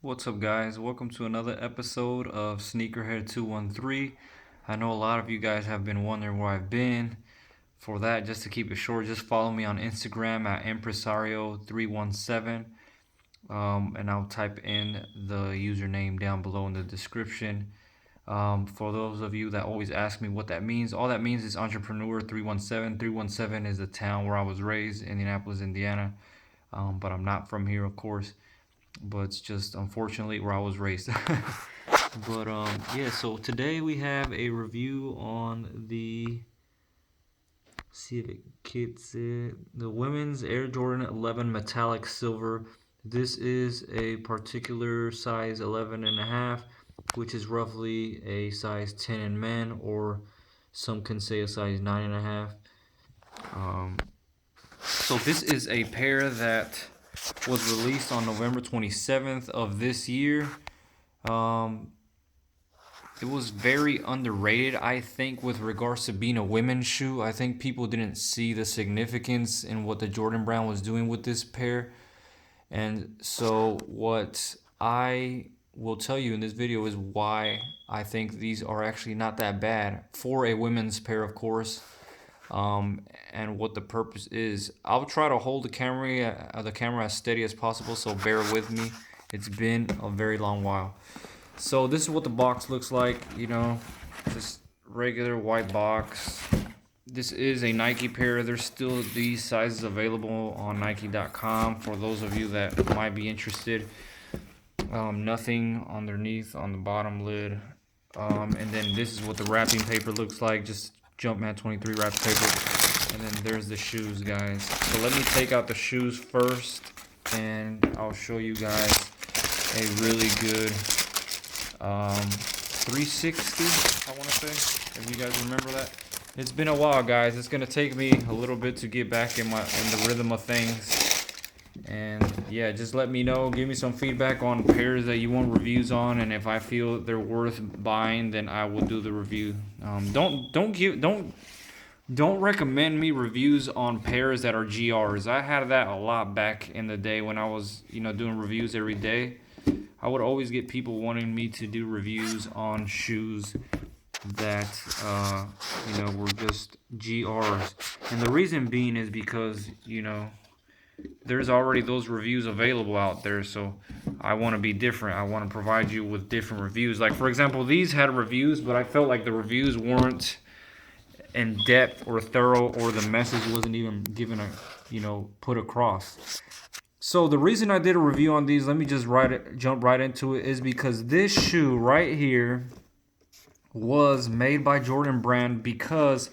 What's up, guys? Welcome to another episode of Sneakerhead 213. I know a lot of you guys have been wondering where I've been. For that, just to keep it short, just follow me on Instagram at Impresario317, and I'll type in the username down below in the description. For those of you that always ask me what that means, all that means is Entrepreneur 317. 317 is the town where I was raised, Indianapolis, Indiana. But I'm not from here, of course. But it's just unfortunately where I was raised. But yeah, so today we have a review on the, see if it gets it, the women's Air Jordan 11 metallic silver. This is a particular size 11 and a half, which is roughly a size 10 in men, or some can say a size 9 and a half. So this is a pair that was released on November 27th of this year. Um, it was very underrated, I think, with regards to being a women's shoe. I think people didn't see the significance in what the Jordan brand was doing with this pair. And so what I will tell you in this video is why I think these are actually not that bad for a women's pair, of course. And what the purpose is. I'll try to hold the camera as steady as possible, so bear with me. It's been a very long while. So this is what the box looks like, just regular white box. This is a Nike pair. There's still these sizes available on Nike.com for those of you that might be interested. Nothing underneath on the bottom lid. And then this is what the wrapping paper looks like. Just Jumpman 23 wrap paper. And then there's the shoes, guys. So let me take out the shoes first, and I'll show you guys a really good 360, I want to say, if you guys remember that. It's been a while, guys. It's gonna take me a little bit to get back in the rhythm of things. And yeah, just let me know, give me some feedback on pairs that you want reviews on, and if I feel they're worth buying, then I will do the review. Don't recommend me reviews on pairs that are GRs. I had that a lot back in the day when I was, doing reviews every day. I would always get people wanting me to do reviews on shoes that were just GRs. And the reason being is because, there's already those reviews available out there, so I want to be different. I want to provide you with different reviews. Like, for example, these had reviews, but I felt like the reviews weren't in depth or thorough, or the message wasn't even given put across. So the reason I did a review on these, let me just jump right into it, is because this shoe right here was made by Jordan Brand because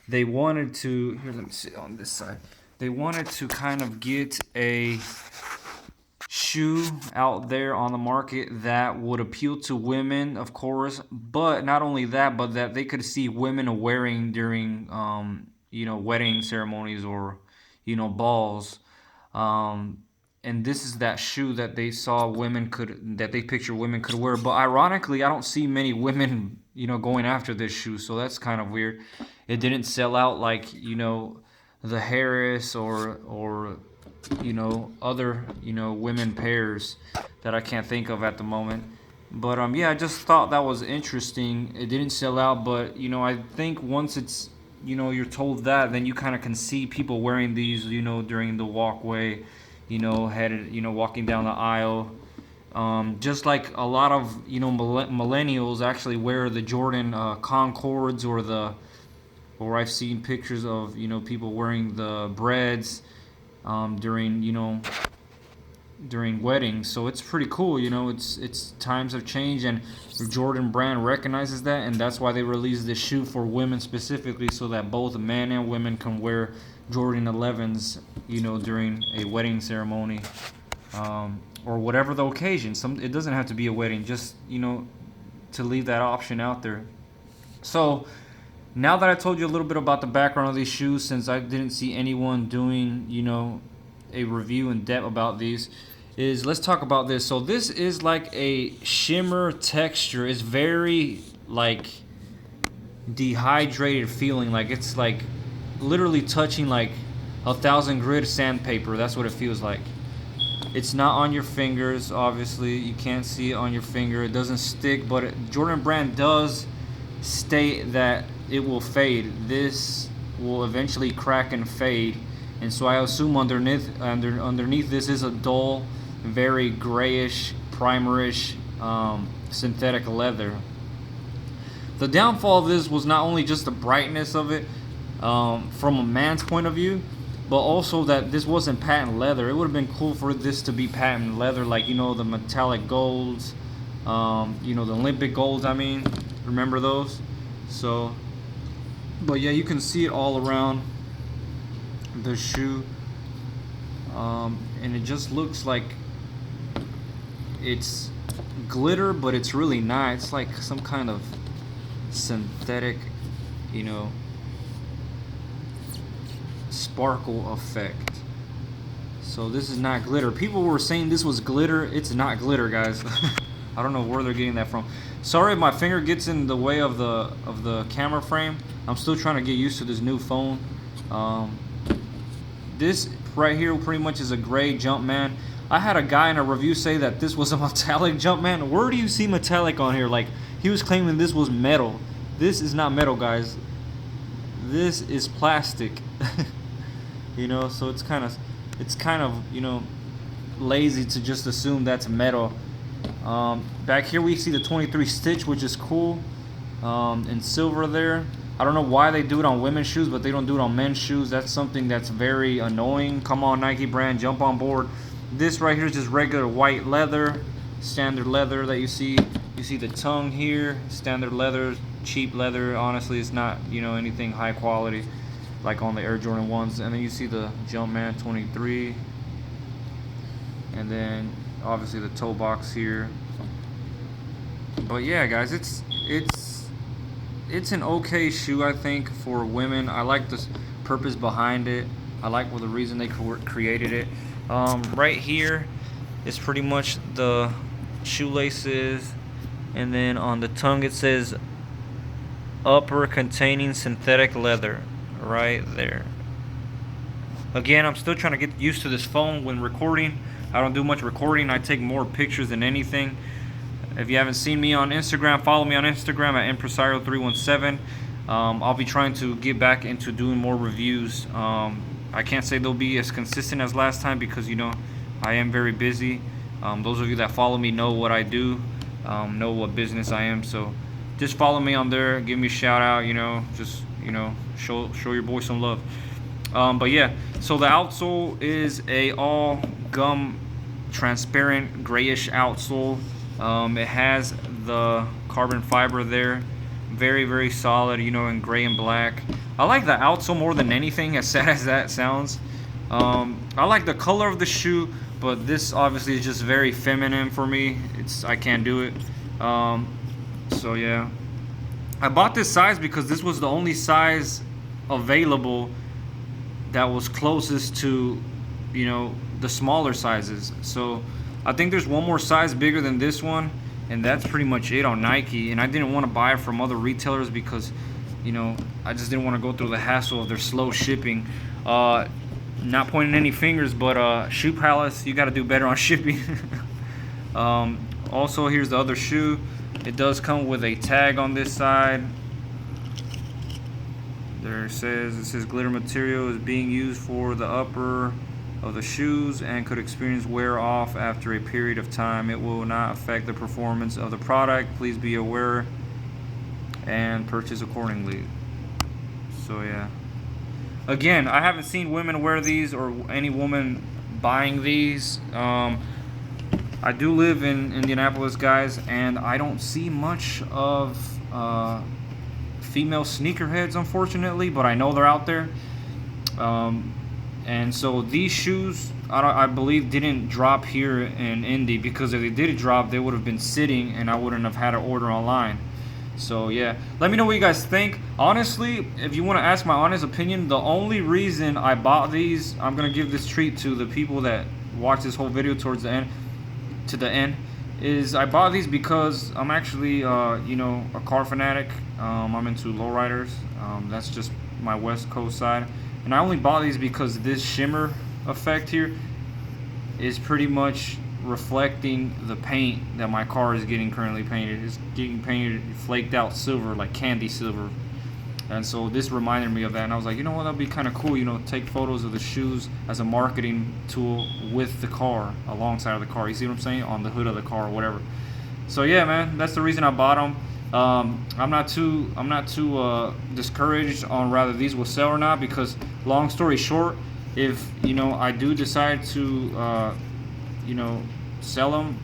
they wanted to, here, let me see on this side. They wanted to kind of get a shoe out there on the market that would appeal to women, of course, but not only that, but that they could see women wearing during, wedding ceremonies or, balls. And this is that shoe that they saw that they picture women could wear. But ironically, I don't see many women, going after this shoe. So that's kind of weird. It didn't sell out like, the Harris or other, women pairs that I can't think of at the moment. But yeah, I just thought that was interesting. It didn't sell out, but I think once it's, you're told that, then you kind of can see people wearing these, during the walkway, walking down the aisle. Just like a lot of, millennials actually wear the Jordan Concords, or I've seen pictures of, people wearing the breads during weddings. So it's pretty cool. It's times have changed, and Jordan Brand recognizes that, and that's why they released this shoe for women specifically, so that both men and women can wear Jordan 11s, during a wedding ceremony, or whatever the occasion. It doesn't have to be a wedding, just to leave that option out there. So now that I told you a little bit about the background of these shoes, since I didn't see anyone doing, a review in depth about these, let's talk about this. So this is like a shimmer texture. It's very like dehydrated feeling. Like it's like literally touching like 1,000 grit sandpaper. That's what it feels like. It's not on your fingers, obviously. You can't see it on your finger. It doesn't stick, but Jordan Brand does state that it will fade. This will eventually crack and fade. And so I assume underneath this is a dull, very grayish, primerish synthetic leather. The downfall of this was not only just the brightness of it from a man's point of view, but also that this wasn't patent leather. It would have been cool for this to be patent leather, like, you know, the metallic golds, you know, the Olympic golds, I mean, remember those? So, but yeah, you can see it all around the shoe, and it just looks like it's glitter, but it's really not. It's like some kind of synthetic, you know, sparkle effect. So this is not glitter. People were saying this was glitter. It's not glitter, guys. I don't know where they're getting that from. Sorry if my finger gets in the way of the camera frame. I'm still trying to get used to this new phone. This right here pretty much is a gray Jumpman. I had a guy in a review say that this was a metallic Jumpman. Where do you see metallic on here? Like, he was claiming this was metal. This is not metal, guys. This is plastic. You know, so it's kind of, you know, lazy to just assume that's metal. Back here we see the 23 stitch, which is cool, in silver there. I don't know why they do it on women's shoes, but they don't do it on men's shoes. That's something that's very annoying. Come on, Nike brand, jump on board. This right here is just regular white leather, standard leather that you see. You see the tongue here, standard leather, cheap leather. Honestly, it's not, you know, anything high quality like on the Air Jordan 1s. And then you see the Jumpman 23. And then obviously the toe box here. But yeah, guys, it's an okay shoe, I think, for women. I like the purpose behind it. I like the reason they created it. Right here is pretty much the shoelaces, and then on the tongue it says upper containing synthetic leather right there. Again, I'm still trying to get used to this phone when recording. I don't do much recording. I take more pictures than anything. If you haven't seen me on Instagram, follow me on Instagram at Impresario317. I'll be trying to get back into doing more reviews. I can't say they'll be as consistent as last time because, you know, I am very busy. Those of you that follow me know what I do, know what business I am. So just follow me on there. Give me a shout out, you know, just, you know, show your boy some love. But yeah, so the outsole is a all gum transparent grayish outsole. It has the carbon fiber there, very, very solid, you know, in gray and black. I like the outsole more than anything, as sad as that sounds. I like the color of the shoe, but this obviously is just very feminine for me. I can't do it. So yeah, I bought this size because this was the only size available that was closest to, you know, the smaller sizes. So I think there's one more size bigger than this one, and that's pretty much it on Nike. And I didn't want to buy it from other retailers because, you know, I just didn't want to go through the hassle of their slow shipping. Not pointing any fingers, but Shoe Palace, you got to do better on shipping. Also, here's the other shoe. It does come with a tag on this side. There it says glitter material is being used for the upper of the shoes and could experience wear off after a period of time. It will not affect the performance of the product. Please be aware and purchase accordingly. So yeah, again, I haven't seen women wear these or any woman buying these. I do live in Indianapolis, guys, and I don't see much of female sneakerheads, unfortunately, but I know they're out there. And so these shoes, I believe, didn't drop here in Indy, because if they did drop, they would have been sitting and I wouldn't have had to order online. So yeah, let me know what you guys think. Honestly, if you want to ask my honest opinion, the only reason I bought these, I'm gonna give this treat to the people that watch this whole video towards the end, is I bought these because I'm actually you know, a car fanatic. I'm into lowriders. That's just my West Coast side, and I only bought these because this shimmer effect here, is pretty much reflecting the paint that my car is getting currently painted. It's getting painted flaked out silver, like candy silver. And so this reminded me of that, and I was like, you know what, that'd be kind of cool, you know, take photos of the shoes as a marketing tool with the car, alongside of the car. You see what I'm saying? On the hood of the car or whatever. So yeah, man, that's the reason I bought them. I'm not too discouraged on whether these will sell or not, because long story short, if you know I do decide to you know sell them,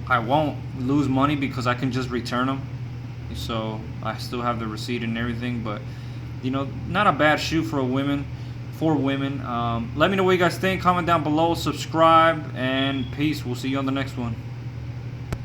I won't lose money because I can just return them. So I still have the receipt and everything, but you know, not a bad shoe for women. Let me know what you guys think. Comment down below, subscribe, and peace. We'll see you on the next one.